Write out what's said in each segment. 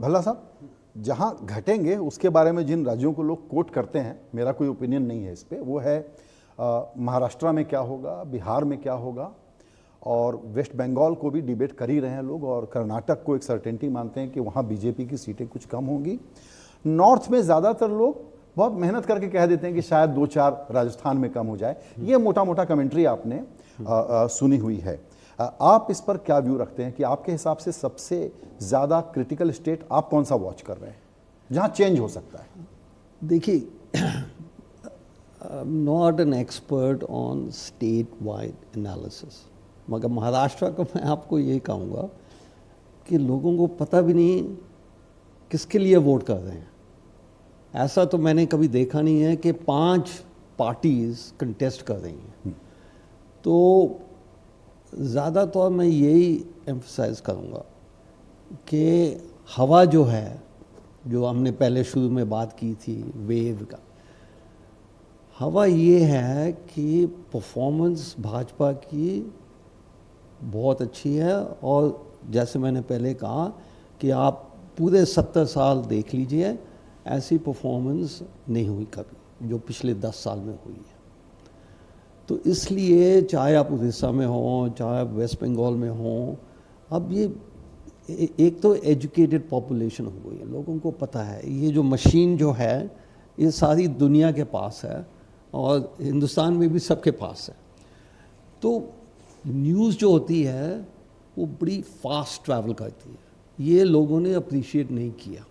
भल्ला साहब, जहां घटेंगे उसके बारे में जिन राज्यों को लोग कोट करते हैं, मेरा कोई ओपिनियन नहीं है इस पे, वो है महाराष्ट्र में क्या होगा, बिहार में क्या होगा, और वेस्ट बंगाल को भी डिबेट कर ही रहे हैं लोग, और कर्नाटक को एक सर्टेनिटी मानते हैं कि वहाँ बीजेपी की सीटें कुछ कम होंगी। नॉर्थ में ज़्यादातर लोग बहुत मेहनत करके कह देते हैं कि शायद 2-4 राजस्थान में कम हो जाए। ये मोटा मोटा कमेंट्री आपने सुनी हुई है। आप इस पर क्या व्यू रखते हैं कि आपके हिसाब से सबसे ज़्यादा क्रिटिकल स्टेट आप कौन सा वॉच कर रहे हैं जहाँ चेंज हो सकता है? देखिए, I am not an expert on state wide analysis, मगर महाराष्ट्र का मैं आपको ये कहूँगा कि लोगों को पता भी नहीं किसके लिए वोट कर रहे हैं। ऐसा तो मैंने कभी देखा नहीं है कि 5 पार्टीज़ कंटेस्ट कर रही हैं। तो ज़्यादातर मैं यही एम्फसाइज करूँगा कि हवा जो है, जो हमने पहले शुरू में बात की थी वेव का, हवा ये है कि परफॉर्मेंस भाजपा की बहुत अच्छी है। और जैसे मैंने पहले कहा कि आप पूरे 70 साल देख लीजिए, ऐसी परफॉर्मेंस नहीं हुई कभी जो पिछले 10 साल में हुई है। तो इसलिए चाहे आप उड़ीसा में हों, चाहे आप वेस्ट बंगाल में हों, अब ये एक तो एजुकेटेड पॉपुलेशन हो गई है, लोगों को पता है ये जो मशीन जो है ये सारी दुनिया के पास है और हिंदुस्तान में भी सबके पास है। तो न्यूज़ जो होती है वो बड़ी फास्ट ट्रैवल करती है। ये लोगों ने अप्रिशिएट नहीं किया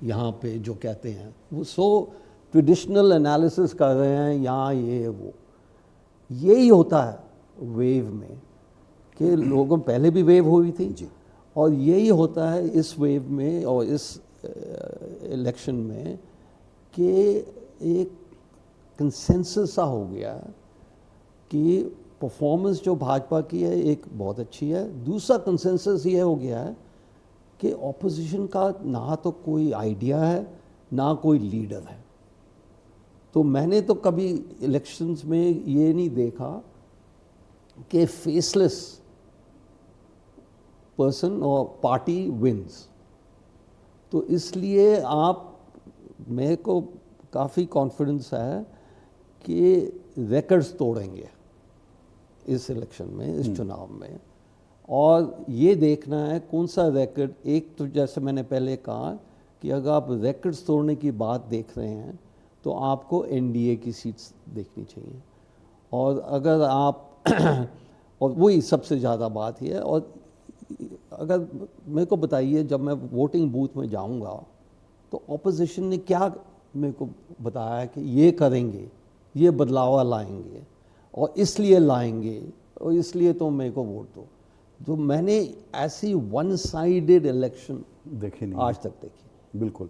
यहाँ पे, जो कहते हैं वो ट्रेडिशनल एनालिसिस कर रहे हैं यहाँ ये वो। यही होता है वेव में कि लोगों पहले भी वेव हुई थी जी। और यही होता है इस वेव में और इस इलेक्शन में कि एक कंसेंसस सा हो गया कि परफॉर्मेंस जो भाजपा की है एक बहुत अच्छी है। दूसरा कंसेंसस ये हो गया है कि ऑपोजिशन का ना तो कोई आइडिया है ना कोई लीडर है। तो मैंने तो कभी इलेक्शंस में ये नहीं देखा कि फेसलेस पर्सन और पार्टी विंस। तो इसलिए मेरे को काफ़ी कॉन्फिडेंस है कि रिकॉर्ड्स तोड़ेंगे इस इलेक्शन में, इस चुनाव में। और ये देखना है कौन सा रिकॉर्ड। एक तो जैसे मैंने पहले कहा कि अगर आप रिकॉर्ड्स तोड़ने की बात देख रहे हैं तो आपको एनडीए की सीट्स देखनी चाहिए। और अगर आप और वही सबसे ज़्यादा बात ही है। और अगर मेरे को बताइए, जब मैं वोटिंग बूथ में जाऊंगा तो ऑपोजिशन ने क्या मेरे को बताया कि ये करेंगे, ये बदलाव लाएंगे और इसलिए लाएंगे और इसलिए तो मेरे को वोट दो। तो मैंने ऐसी वन साइडेड इलेक्शन देखी नहीं आज तक देखी। बिल्कुल।